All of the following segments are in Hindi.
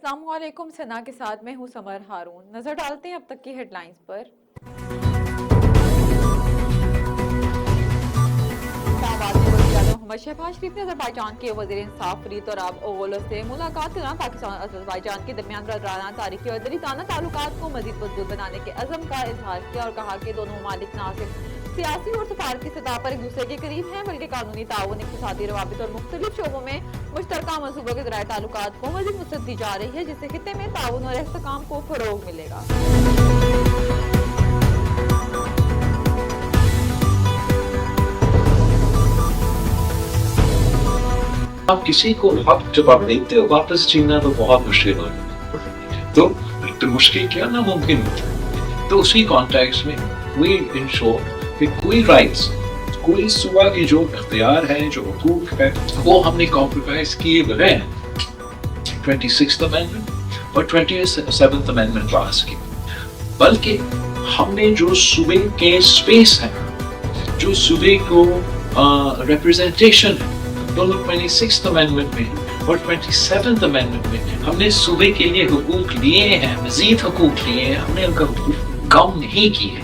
अस्सलामुअलैकुम। सना के साथ मैं हूं समर हारून। नजर डालते हैं अब तक की हेडलाइंस पर। इस्लामाबाद में वज़ीर-ए-आज़म मोहम्मद शहबाज शरीफ ने अज़रबैजान के वज़ीर इंसाफ फरीद तोराब ओगलो से मुलाकात के दौरान पाकिस्तान और अज़रबैजान के दरमियान बरकरार तारीखी और दिलीताना ताल्लुकात को मज़ीद मजबूत बनाने के अज़म का इजहार किया और कहा कि दोनों ममालिक न सिर्फ सियासी और सफारती सतह पर एक दूसरे के करीब हैं, बल्कि कानूनी ताउन, इक़्तिसादी रवाबित और मुख्तलिफ शोबों में मुश्तरका मंसूबों के ज़राए ताल्लुकात को मज़ीद वुसअत दी जा रही है, जिससे खित्ते में ताउन और इस्तेहकाम को फ़रोग़ मिलेगा। आप किसी को हक जब आप देते हो वापस छीनना तो बहुत मुश्किल हो जाता है। तो मुश्किल क्या नामुमकिन होता है। तो उसी कॉन्टेक्स्ट में वी इंश्योर कि कोई राइट्स, कोई सुबह की जो इख्तियार है, जो हुकूक है, वो हमने कॉम्प्रोमाइज किए बगैर 26th अमेंडमेंट और 27th अमेंडमेंट पास की, बल्कि हमने जो सूबे के स्पेस है, जो सूबे को रिप्रेजेंटेशन है, दोनों 26th अमेंडमेंट में और 27th अमेंडमेंट में हमने सूबे के लिए हुकूक लिए हैं, मजीद हुकूक लिए हैं, हमने उनका हुकूक कम नहीं किए।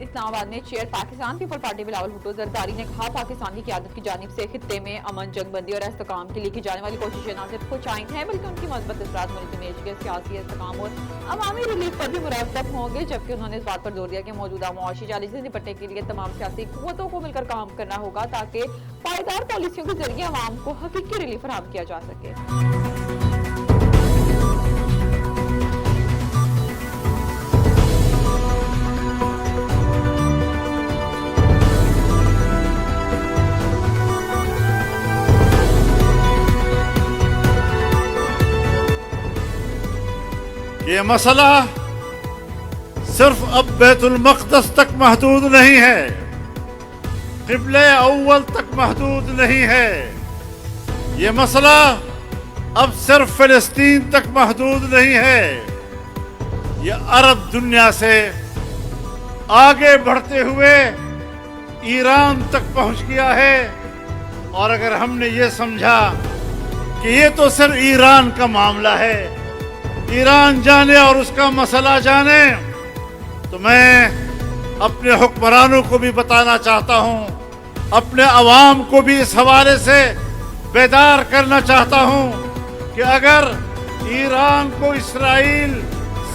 इस्लामाबाद में chair Pakistan People party Bilawal Bhutto Zardari ने कहा, पाकिस्तान की क़यादत की जानिब से खित्ते में अमन, जंगबंदी और इस्तेहकाम के लिए की जाने वाली कोशिशें न सिर्फ खुशाइंद हैं, बल्कि उनकी मज़बूत असरात मुल्क में के सियासी इस्तेहकाम और अवामी रिलीफ पर भी मुरतब होंगे। जबकि उन्होंने इस बात पर जोर दिया कि मौजूदा मुआशी चैलेंज से निपटने के लिए तमाम सियासी कुव्वतों को मिलकर काम करना होगा, ताकि पायदार पॉलिसियों के जरिए अवाम को हकीकी रिलीफ फराहम किया जा सके। ये मसला सिर्फ अब बैतुल मक़दस तक महदूद नहीं है, क़िबले अव्वल तक महदूद नहीं है। ये मसला अब सिर्फ फ़िलिस्तीन तक महदूद नहीं है, ये अरब दुनिया से आगे बढ़ते हुए ईरान तक पहुंच गया है। और अगर हमने ये समझा कि ये तो सिर्फ ईरान का मामला है, ईरान जाने और उसका मसला जाने, तो मैं अपने हुक्मरानों को भी बताना चाहता हूँ, अपने अवाम को भी इस हवाले से बेदार करना चाहता हूँ कि अगर ईरान को इसराइल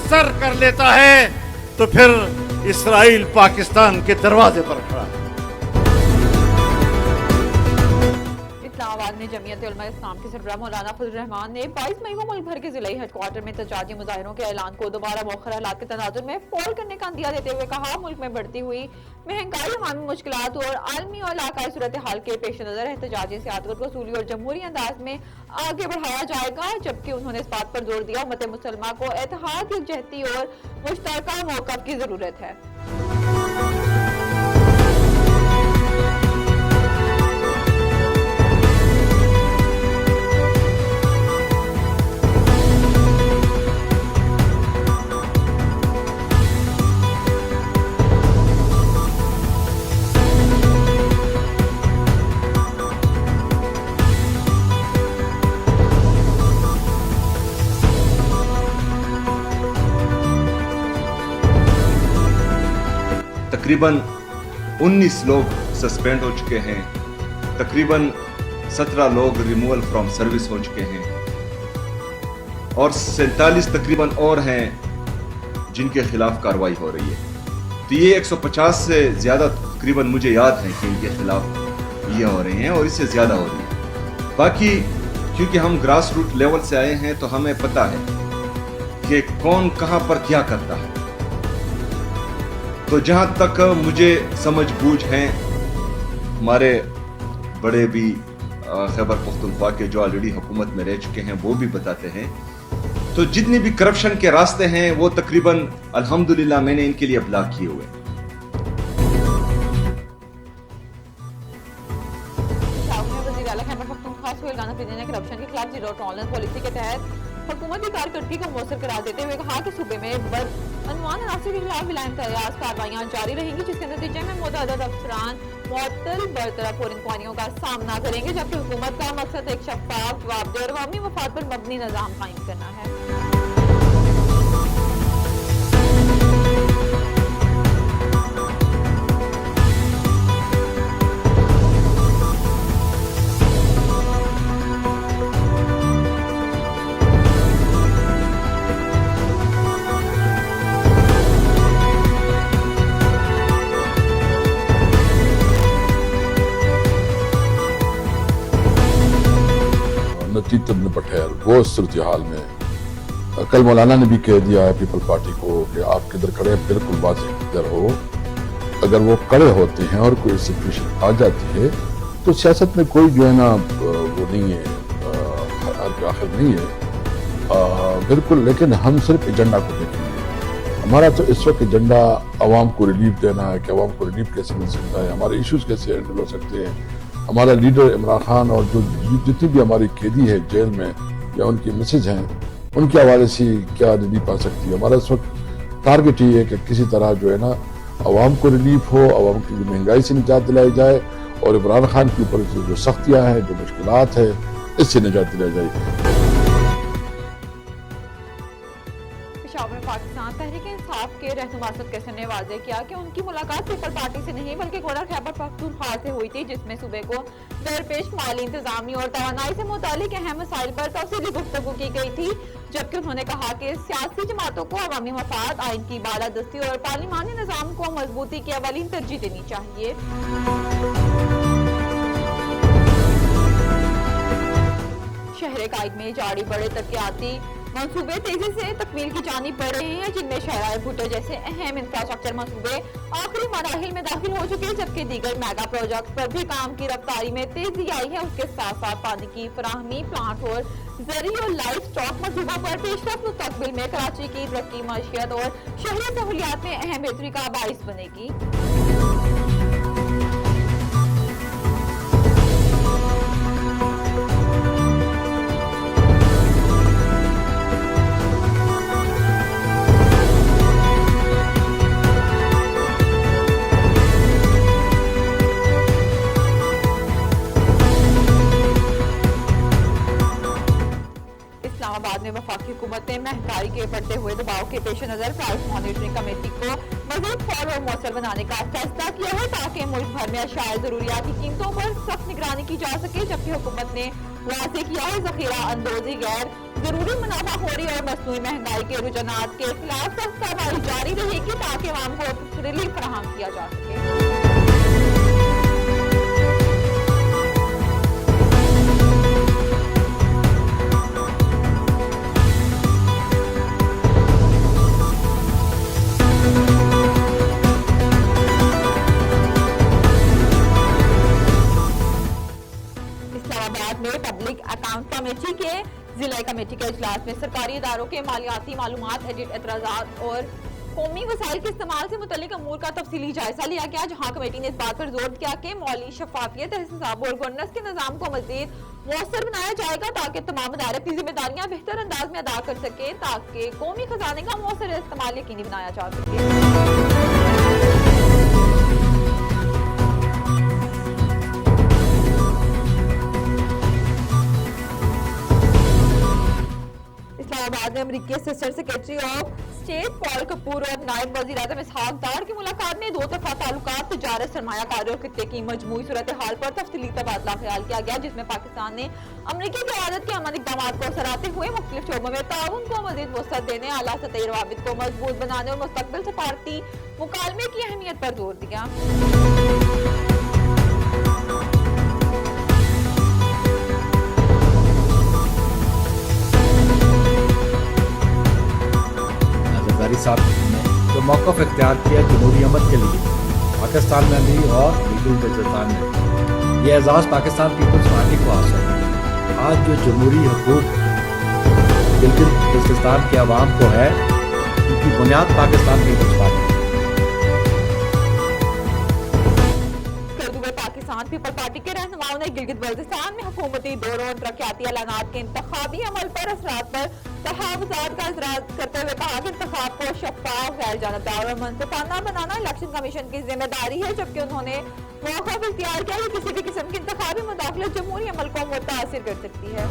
सर कर लेता है तो फिर इसराइल पाकिस्तान के दरवाजे पर खड़ा है। इस्लामाबाद में जमीयत उलमा इस्लाम के सरबराह मौलाना फजल रहमान ने 22 मई को मुल्क भर के जिला हेडक्वार्टर में तजाजी मुजाहिरों के ऐलान को दोबारा मौखर हालात के तनाजुर में फॉल करने का अंदिया देते हुए कहा, मुल्क में बढ़ती हुई महंगाई, अवामी मुश्किलात और आलमी और इलाकाई सूरत हाल के पेश नजर एहतजाजी सियासत को सूली और जमहूरी अंदाज में आगे बढ़ाया जाएगा। जबकि उन्होंने इस बात पर जोर दिया, उम्मत मुसलमा को इत्तेहाद, यकजहती और मुश्तरका मौक़िफ़ की जरूरत है। तकरीबन 19 लोग सस्पेंड हो चुके हैं, तकरीबन 17 लोग रिमूवल फ्रॉम सर्विस हो चुके हैं और 47 तकरीबन और हैं जिनके खिलाफ कार्रवाई हो रही है। तो ये 150 से ज़्यादा तकरीबन मुझे याद है कि इनके खिलाफ ये हो रही हैं और इससे ज़्यादा हो रही है। बाकी क्योंकि हम ग्रास रूट लेवल से आए हैं तो हमें पता है कि कौन कहाँ पर क्या करता है। तो जहाँ तक मुझे समझ बूझ हैं, हमारे बड़े भी खैबर पख्तूनख्वा के जो ऑलरेडी हुकूमत में रह चुके हैं वो भी बताते हैं, तो जितने भी करप्शन के रास्ते हैं वो तकरीबन अल्हम्दुलिल्लाह मैंने इनके लिए ब्लॉक किए हुए। वज़ीर आला खैबर पख्तूनख्वा सुहेल राना ने करप्शन के खिलाफ जीरो टॉलरेंस पॉलिसी के तहत हुकूमती कारकर्दगी को मौसर करार देते हुए कहा कि सूबे में बदअनवान अनासर के खिलाफ विलायम तराज कार्रवाइयां जारी रहेंगी, जिसके नतीजे में मुतअद्दिद अफसरान मुअत्तल बरतरफ और इंक्वायरियों का सामना करेंगे, जबकि हुकूमत का मकसद एक शफाफ, जवाबदेह और अवामी मफाद पर मबनी निज़ाम कायम करना है। नजीब इब्न पटेल वो सूरत हाल में कल मौलाना ने भी कह दिया है पीपल पार्टी को कि आप किधर खड़े हैं बिल्कुल वाज़ेह किधर हो। अगर वो खड़े होते हैं और कोई सिचुएशन आ जाती है तो सियासत में कोई जो है ना वो नहीं है, आखिर नहीं है बिल्कुल। लेकिन हम सिर्फ एजेंडा को देखेंगे। हमारा तो इस वक्त एजेंडा आवाम को रिलीफ देना है कि आवाम को रिलीफ कैसे मिल सकता है, हमारे इश्यूज कैसे हैंडल हो सकते हैं। हमारा लीडर इमरान खान और जो जितनी भी हमारी कैदी है जेल में या उनकी मिसेज हैं उनके हवाले से क्या रिलीफ आ सकती है। हमारा इस वक्त टारगेट ये है कि किसी तरह जो है ना आवाम को रिलीफ हो, आवाम की महंगाई से निजात दिलाई जाए और इमरान खान के ऊपर जो सख्तियाँ हैं, जो मुश्किलात है, इससे निजात दिलाई जाए। पेशावर में पाकिस्तान तहरीक इंसाफ के रहनुमा असद कैसर ने वाज़ेह किया कि उनकी मुलाकात पीपल पार्टी से नहीं बल्कि गोरा खैबर पख्तूनख्वा से हुई थी, जिसमें सूबे को दरपेश माली इंतजामी और तवानाई से मुतालिक अहम मसाइल पर तफसीली गुफ्तगू की गई थी। जबकि उन्होंने कहा कि सियासी जमातों को अवामी मफाद, आइन की बालादस्ती और पार्लिमानी निज़ाम को मजबूती की अवलीन तरजीह देनी चाहिए। शहर कायद में जारी बड़े तरक्याती मंसूबे तेजी से तकमील की जानिब बढ़ रहे हैं, जिनमें शहराए भुट्टो जैसे अहम इंफ्रास्ट्रक्चर मंसूबे आखिरी मराहिल में दाखिल हो चुके हैं, जबकि दीगर मेगा प्रोजेक्ट पर भी काम की रफ्तारी में तेजी आई है। उसके साथ साथ पानी की फराहमी, प्लांट और जरी और लाइफ स्टॉक मंसूबों पर पेशरफ्त मुस्तकबिल में कराची की तरक्की, मईशत और शहरी सहूलियात में अहम बेहतरी का बाइस बनेगी। में वफाकी हुकूमत ने महंगाई के बढ़ते हुए दबाव के पेश नजर प्राइस मॉनिटरिंग कमेटी को मजीद फौर और मौसर बनाने का फैसला किया है, ताकि मुल्क भर में अशाया जरूरियात की कीमतों पर सख्त निगरानी की जा सके। जबकि हुकूमत ने वाज़ेह किया है जखीरा अंदोजी, गैर जरूरी मुनाफाखोरी और मसनूई महंगाई के रुझानात के खिलाफ सख्त कार्रवाई जारी रहेगी, ताकि आवाम को रिलीफ फराहम किया जा सके। पब्लिक अकाउंट कमेटी के जिला कमेटी के इजलास में सरकारी इदारों के मालियाती मालूमात, एडिट, एतराजात और कौमी वसाइल के इस्तेमाल से मुतल्लिक अमूर का तफसीली जायजा लिया गया, जहां कमेटी ने इस बात पर जोर दिया कि मौली शफाफियत, हिसाब और गवर्नेंस के निज़ाम को मजीद मौसर बनाया जाएगा, ताकि तमाम इदारे अपनी जिम्मेदारियां बेहतर अंदाज में अदा कर सके, ताकि कौमी खजाने का मौसर इस्तेमाल यकीनी बनाया जा सके। इस्लामाबाद में अमेरिकी assistant secretary of state Paul Kapoor और नायब वज़ीर आज़म इसहाक डार की मुलाकात में दो तरफा ताल्लुकात, तिजारत, सरमायाकारी और खित्ते की मजमूई सूरत हाल पर तफसीली तबादला ख्याल किया गया, जिसमें पाकिस्तान ने अमेरिकी क़यादत के अमन इक़दामात को सराहते हुए मुख्तलिफ शोबों में ताउन को मज़ीद वसअत देने, आला सतही रवाबित को मजबूत बनाने और मुस्तक़बिल सफारती मुकालमे की अहमियत पर जोर दिया। साहब ने जो मौक़िफ़ इख्तियार किया जमहूरी अमन के लिए पाकिस्तान में भी और लीगल बलूचिस्तान में, ये एजाज़ पाकिस्तान पीपल्स पार्टी को हासिल है। आज जो जमहूरी हकूक़ गिलगित बल्तिस्तान के अवाम को है, उनकी बुनियाद Pakistan Peoples Party. Pakistan People Party के रहनुमाओं ने गिलगित बल्तिस्तान में हुकूमती दौरों और तरक्याती ऐलानात के इंतखाबी अमल पर असरात पर तहफ़्फ़ुज़ात का इज़हार करते हुए कहा कि इंतखाब को शफ़ाफ़, गैर जानबदार और मुनसिफ़ाना बनाना इलेक्शन कमीशन की जिम्मेदारी है, जबकि उन्होंने मौक़िफ़ इख्तियार किया कि किसी भी किस्म की इंतखाबी मुदाखलत जमहूरी अमल को मुतासिर कर सकती है।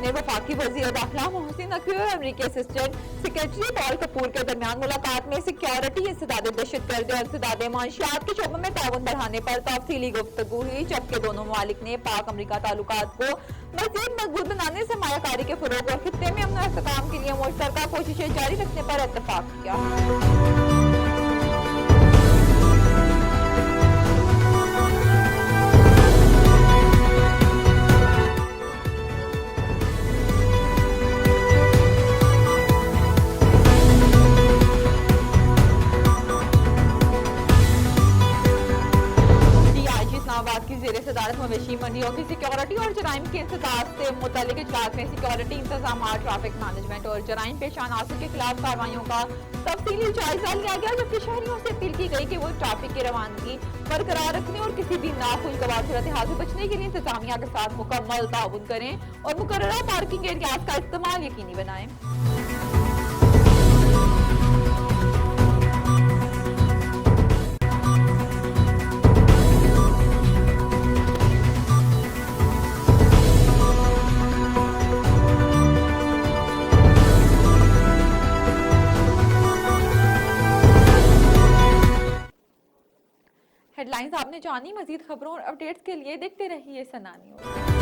वफाकी वज़ीर दाखिला मोहसिन नकवी और अमरीकी असिस्टेंट सेक्रेटरी पॉल कपूर के दरमियान मुलाकात में सिक्योरिटी, इंसदाद दहशतगर्दी और इंसदाद माशियात के शोबों में ताउन बढ़ाने पर तफसीली गुफ्तगू हुई, जबकि दोनों ममालिक ने पाक अमरीका ताल्लुकात को मज़ीद मजबूत बनाने, सरमायाकारी के फ़रोग़ और खित्ते में अमन और इस्तेहकाम के लिए मुश्तरका कोशिशें जारी रखने पर इत्तफ़ाक़ किया। की ज़ेरे सदारत मवेशी मंडियों की सिक्योरिटी और जराइम के इंसदाद से मुतल्लिक इजलास में सिक्योरिटी इंतजाम, ट्रैफिक मैनेजमेंट और जराइम पेशा अनासर के खिलाफ कार्रवाइयों का तफसीली जायजा लिया गया, जबकि शहरियों से अपील की गई कि वो ट्रैफिक की रवानगी बरकरार रखने और किसी भी नाखुशगवार सूरत हाल से बचने के लिए इंतजामिया के साथ मुकम्मल ताउन करें और मुकर्ररा पार्किंग एरियाज का इस्तेमाल यकीनी बनाएं। हेडलाइंस आपने जानी। मजीद खबरों और अपडेट्स के लिए देखते रहिए सना न्यूज़।